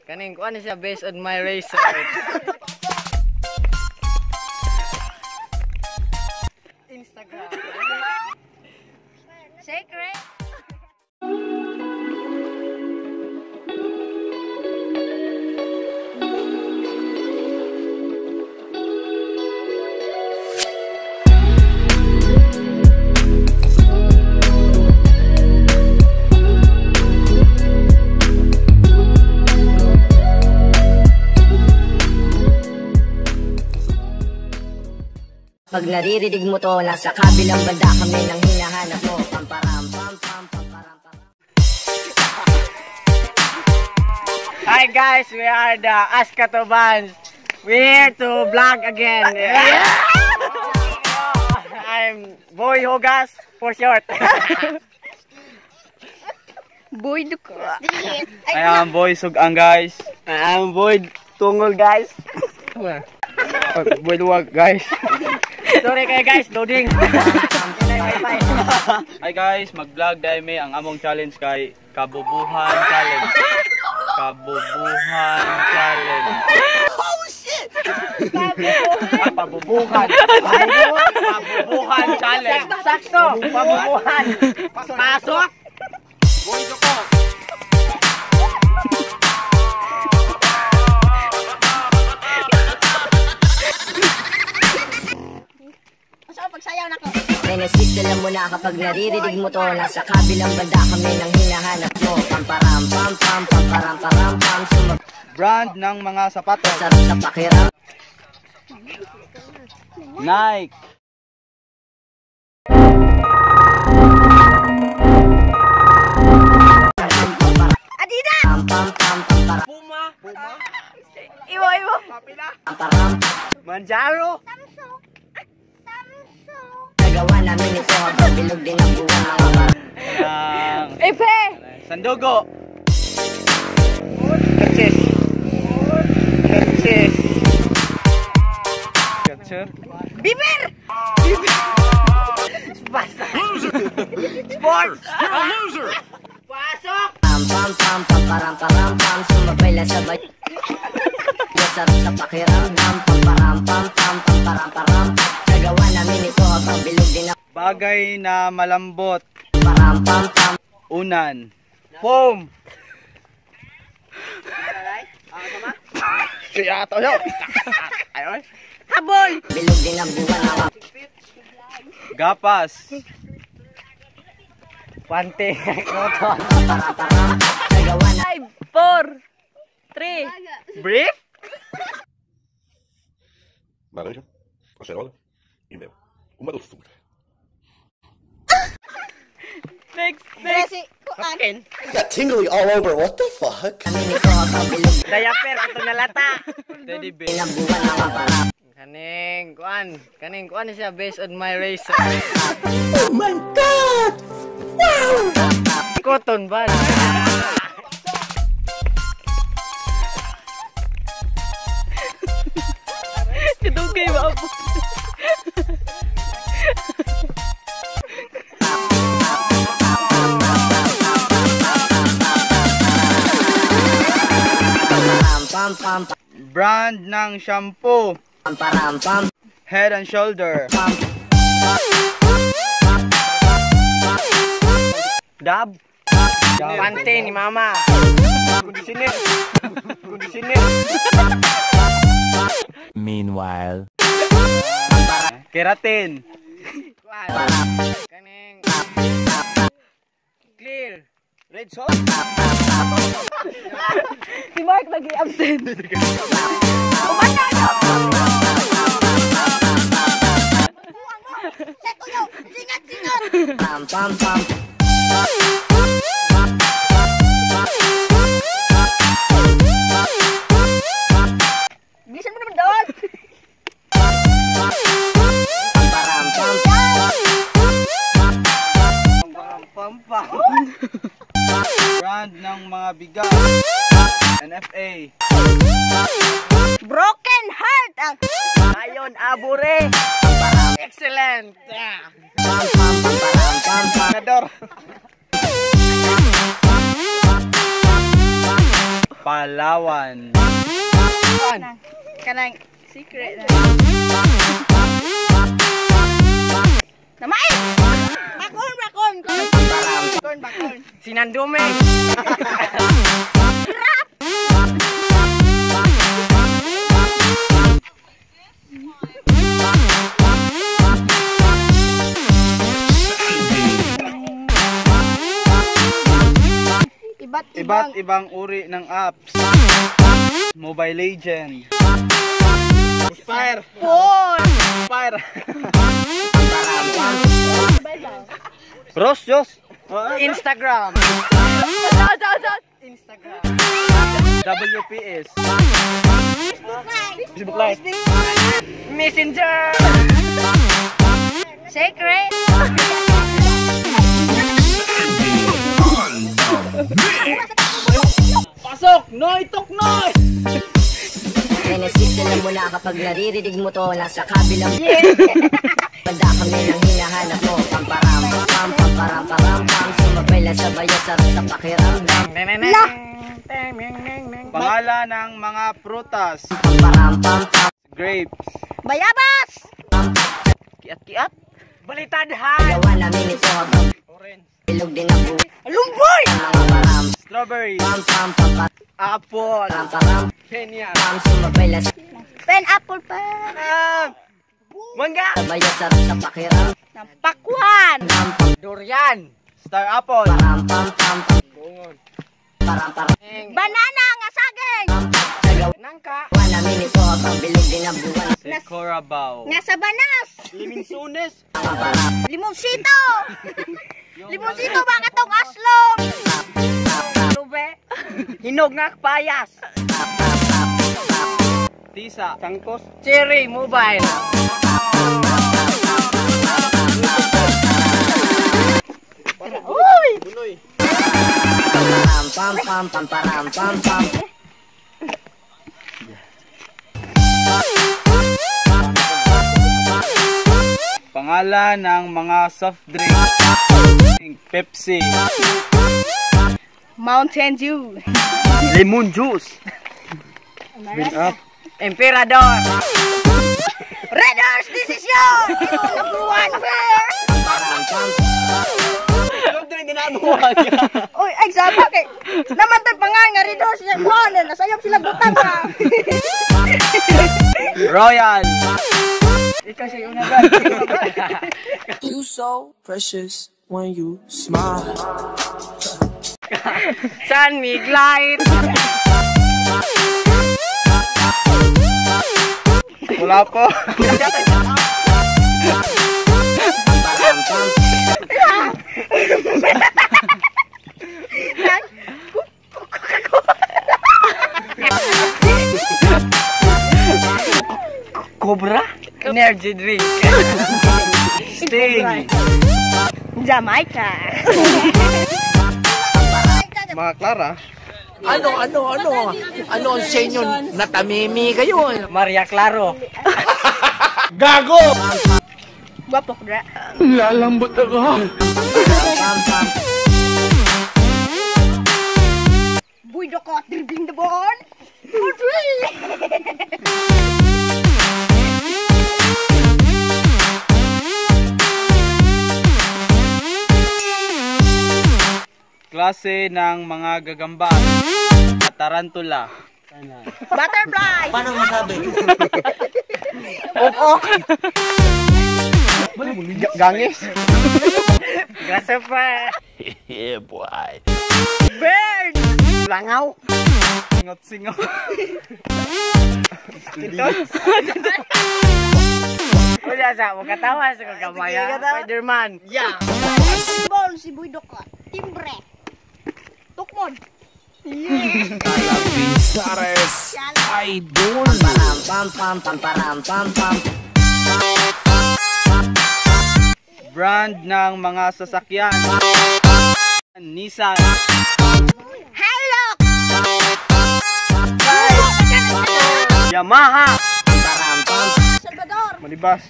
kaning kuan siya based on my research. Instagram. Secret. Pag naririnig mo to, nasa kabilang banda kami nang hinahanap mo. Pamparam, pam, pam, pamparam, pam. Hi guys, we are the Askato Bands. We're here to vlog again. I'm Boy Hogas for short. Boy Duko. I am Boy Sugang, guys. I'm Boy Tungol guys. Boy Duwag, guys. Sorry kayo guys, loading. Hi guys, mag-vlog dahil may ang among challenge kay Kabubuhan Challenge. Kabubuhan Challenge. Oh shit! Pabubuhan. Pabubuhan Challenge. Sakto! Pabubuhan! Pasok! Boy Duko. Pagsayaw na ko. Nenesis, alam mo na kapag naririnig mo to, nasa kabilang banda kami nang hinahanap mo. Pamparam, pam, pam, pamparam, param, pam. Brand ng mga sapatos. Sarap sa pakiram. Nike. Adidas! Pam, pam, pam, pamparam. Puma! Iwo! Pamparam, Manjaro! nagawa namin ito habang bilog din ang buwan ng amar. Epe! Sandugo. Katsis! Katsis! Catcher. Bibir! Basta! Sports! Pasok! Pam, pam, pam, pamparam, param, pam. Sumabay lang sabay. Sarap sa pakiramdam. Pamparam, pam, pam, pamparam, param, pam. Nagawa namin ito habang bilog din ang Bagay na malambot. param, pam, pam. Unan. Foam! Kaya ito yun. Ayun. Habol! Bilog din ang buwan ng amar. Gapas. Pante! Koton! Pamparam, param, pam. Nagawa na 5, 4, 3. Brief? Laranja, acerola e mel. Uma doçura. Next. Akin! Got tingly all over. What the fuck? namin ito habang bilog Diaper! Ito nalata! Teddy din bear. ang buwan ng amar. Kaning kuan siya based on my research. Oh my god! Cotton ba? Kadugay ba po? Pamparam, pam, pam, Brand ng shampoo. pamparam, pam, Head and Shoulder. pam. Dab? Pante ni mama. Conditioner. Meanwhile. Keratin. Kaning clear. Red sauce. Si Mark lagi absent. Pam, pam, pam. Bilisan mo naman doon. Pamparam, pam, pam. Pampa. Brand ng mga bigas. NFA. Broken heart. Ayon abure. Excellent. Pam, pam, pamparam, pam, pam. Kador. Palawan. Kanang secret na. Namay! Bakon. Sinandume. Iba't ibang uri ng apps. Mobile Legend. Fire. Fire. Rosjos. Instagram. WPS. Facebook Live. Messenger. Secret. Pasok! Noy! Tuknoy! Nasisila mo na kapag naririnig mo to nasa kabilang banda kami nang hinahanap mo. Pamparam, pam, pamparam, param, pam. Sumabay lang sabay at sarap sa pakiramdam. Pangalan ng mga prutas. Pamparam, pam, pam. Grapes. Bayabas! Kiat-kiat. Balitadhan. Gawa namin ito habang bilog din ang buhay. Lumboy! Mga param, Strawberry. pam, pam, pam, pam, Apple. param, Kenya. pam. Sumabay lang Pineapple pa. Mangga. sabay at sarap sa pakiramdam. Pakwan. Durian. Star apple. Param, pam, pam, pam. Param, param. Banana nga saging. Nangka. Gawa namin ito habang bilog din ang buwan. Corabaw. Nga sabanas. Liminsunes. Mga param, Limonsito. Limonsito ba katong aslong? Lube. Hinog nga payas. Tisa. Sangkos. Cherry mobile. param, pam, pam, pam, param, pam, pam. Pangalan ng mga soft drink. Pepsi. Mountain Dew. Lemon juice. Build up. Emperador. Raiders decision. Number one fair. Param, pam, Uy, ay sabi kay. Naman tayo pangang nga Raiders niya. Buwanan, nasayap sila butang ha. Royal. Ikaw siya yung You so precious when you smile. San Miglite. Wala po. param, pam. Cobra. Energy drink. Sting. Jamaica. Mga Clara. Ano ang sa inyo? Natamimi kayo. Maria Claro. Guwapo ko dra. Lalambot ako. Pam, pam. Buy doko dribbling the ball. Klase ng mga gagamba. Tarantula. Butterfly. Gangis. Grasshopper. Yeah, boy. Bird. Langaw. Singot-singot. Wala sa mo katawa sa kagamaya. Spider-Man. Yeah. Ball si Buy doko. Timbre. Tukmon. Sares. Idol. Param, pam, pam, pam, param, pam, pam. Brand ng mga sasakyan. Nissan. Hilux. Yamaha. Param, pam. Salvador. Malibas.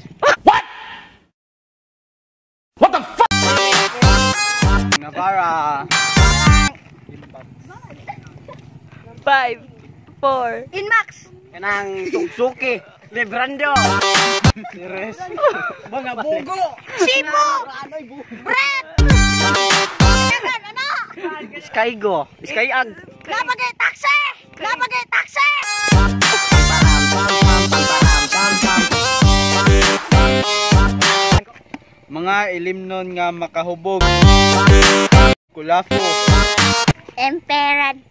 Navara. 5, 4. Inmax. Kanang Suzuki. Librando. Mga bugo. Sipo. Brett. Dagan, ano? Skygo. Skyag. Napagay taxi. Napagay taxi. Mga ilimnon nga makahubog. Kulafo. Emperador.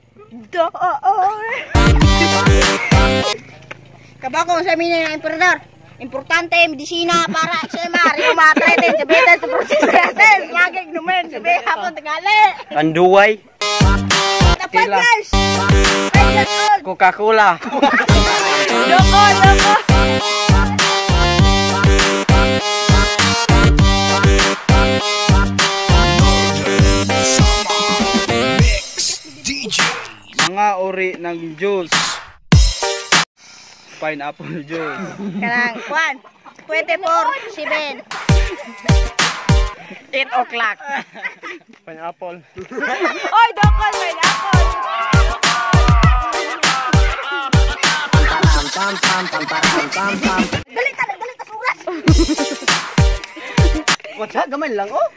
Kabako sa amin ng emperador. Importante, medisina para sa Mario Matreten, sabihin sa proseso natin. Laging numen, sabihin hapon tagali. Anduway. The 5 years. 5 years old. Coca-Cola. Loko, loko. Mga uri ng juice. Pineapple juice. Kanang, 24/7. 8 o'clock. Pineapple. Oy, dokon, pineapple. Galit ka sa oras. What's that? Gamay lang, oh.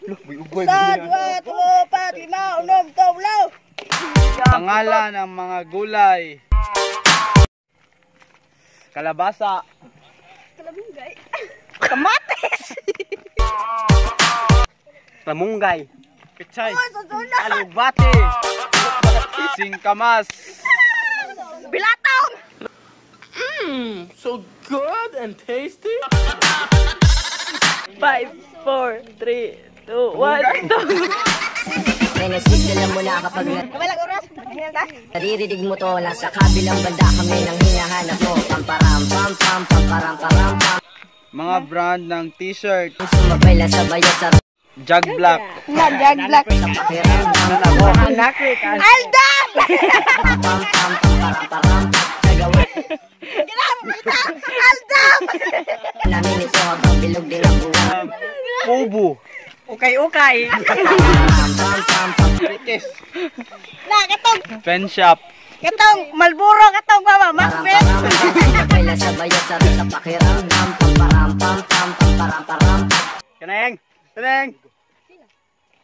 Look, may ugoy. 1, 2, 3, 4, 5, 6, 7, 8. Pangalan ng mga gulay. Kalabasa. Kamatis. Tamunggay. Pichay. Susuna. Alugbati. Singkamas. Bilatong. So good and tasty. 5, 4, 3, 2, 1. Genesis, alam mo na kapag Kabilang oras. naririnig mo to, nasa kabilang banda kami nang hinahanap mo. Pamparam, pam, pam, pamparam, param, pam. Mga brand ng t-shirt. Sumabay lang sabay sa Jag Black. Jag Black. pakiramdam. Anak ka. Aldam. Pam, pam, pamparam, param. Nagawa Aldam. namin ito habang bilog din ang buwan. Pubo. Ukay-ukay. Pam, pam, pam, pam. Na, katong. Pen shop. Katong. Malburo katong mama. Macbeth. Sumabay lang sabay sa pakiramdam. Pamparam, pam, pam, pamparam, param. Kaneng. Kaneng.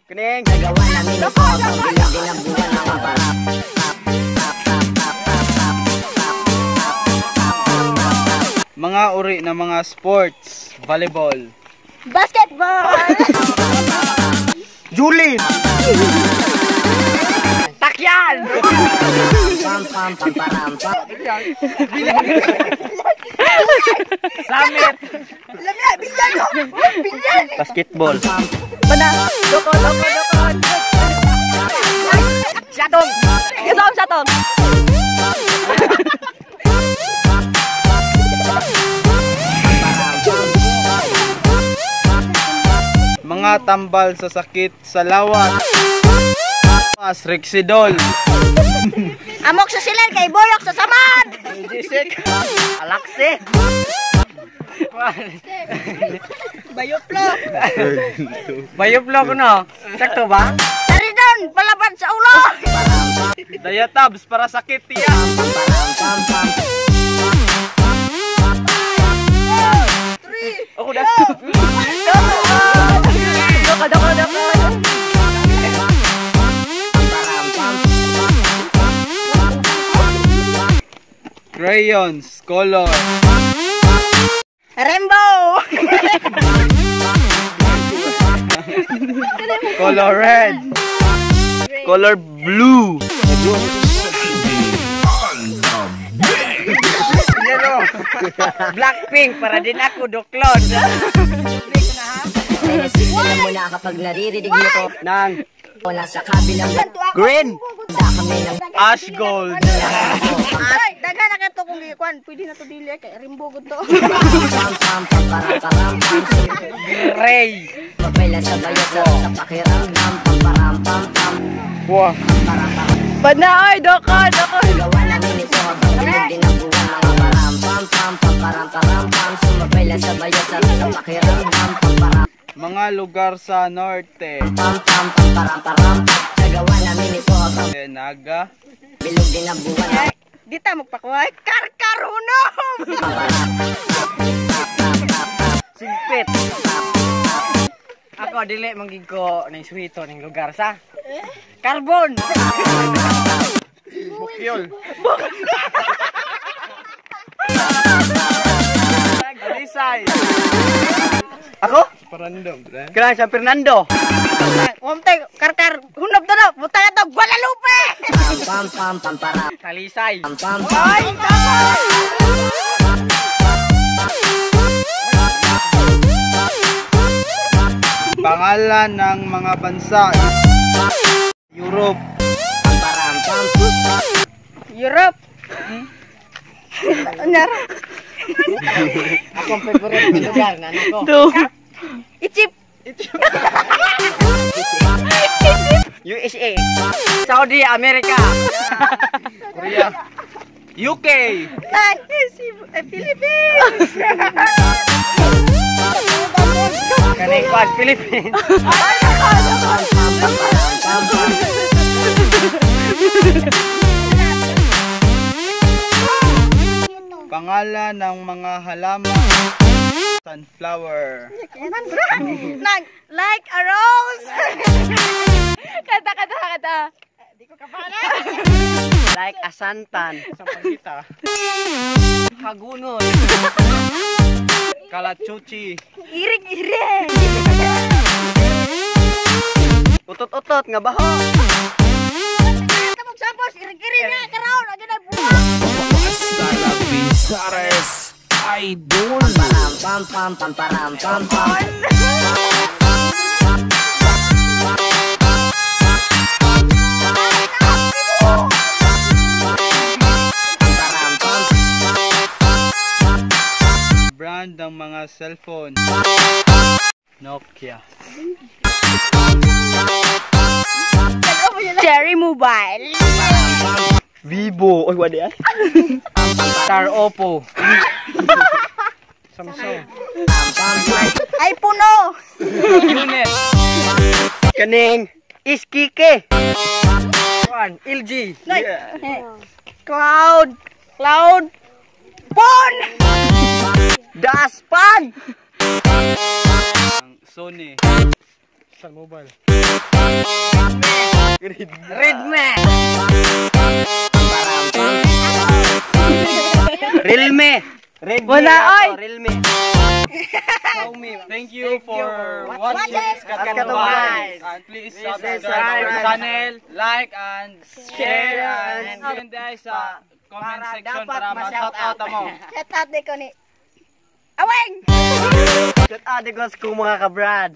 Kaneng. Nagawa namin ito habang bilog din ang buwan. Mga parap. Mga uri ng mga sports. Volleyball. Basketball. Julin. Takyan. Pam, pam, pamparam, pam. Summit. Alam niya, bilyan no. Bilyan. Basketball. Bana, dokon, dokon, dokon. Syatong. Isang satong. Mga tambal sa sakit sa lawat. Rexidol. Amok sa silan kay Boyok sa samad. Jisik. Alaksi. Bayoplo. Bayoplo ko no. Sakto ba? Saridon, palaban sa ulo. Diatabs para sakit tiya. Pam, pam. Ako na. Dokon, dokon, dokon. Crayons, color. Rainbow. Color red. Color blue. Yellow. Blackpink para din ako doklon. Genesis, alam mo na kapag naririnig mo to. Nang O nasa kabilang banda green. kami ng Ash gold. Ay, daga na kato kung gikuan. Pwede na to dili kay rainbow gud to. pam, pam, pamparam, param, pam. Ray. Mabay lang sabay sa pakiramdam. Pamparam, pam, pam. Wah. Bana, oy, dokon, dokon. Gawa namin ito habang bilog din ang buwan. Mga param, pam, pam, pamparam, param, pam. Sumabay lang sabay sa pakiramdam. Pamparam, Mga lugar sa norte. pam, pam, pamparam, param. Nagawa namin ito habang kay naga. Bilog din ang buwan. Di ta magpakuha. Karkarunom! Sigpit. Ako dili manggig ko ning suwito ning lugar sa Carbon. Bukyol. Alisay. Ako? Parandom, pre. Kailangan sa Fernando. Umtay, karkar, hunop to no. Butang ito, Guadalupe! Pam pam pam para. Talisay. Pam pam Ay, dapat! Pangalan ng mga bansa. Europe. param pam. Europe! Anyar? Akong favorite na lugar na nako. Two. Ichip! USA. Saudi America. Korea. UK. Ay, Philippines! Kaning kwan Philippines. Pangalan ng mga halaman. Sunflower. Like a rose! Kata. Like a santan. Sa pagkita. Hagunod. Kalachuchi. Iring-iring! Utot-utot nga baho. Tapos sapos, iring-iring nga, karoon! Agad na buwan! Param pam pam pam param pam pam. Param pam. Brand ng mga cellphone. Nokia. Cherry Mobile! Vivo. Oy, wadi ay. Star Oppo. Samsung. Ay, puno! Unit. Kaning Iskike. Kwan LG. Cloud! Pon! Daspan. Sony. Star Mobile. Redmi. Realme. Redmi. Wala, oy. Realme. Xiaomi. Thank you for watching Katuban. Katuban. And please subscribe to our channel, like and share and comment guys sa comment section para ma-shout out mo. Shout out din ko ni... Aweng! Shout out ko sa mga kabrad.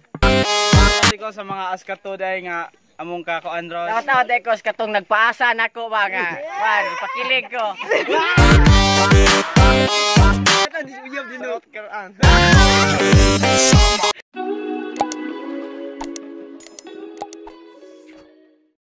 Kasi ko sa mga askatuday nga among kako Andros. Shout out ko sa katong nagpaasa nako ba nga. Wan, pakilig ko. Ito, di siya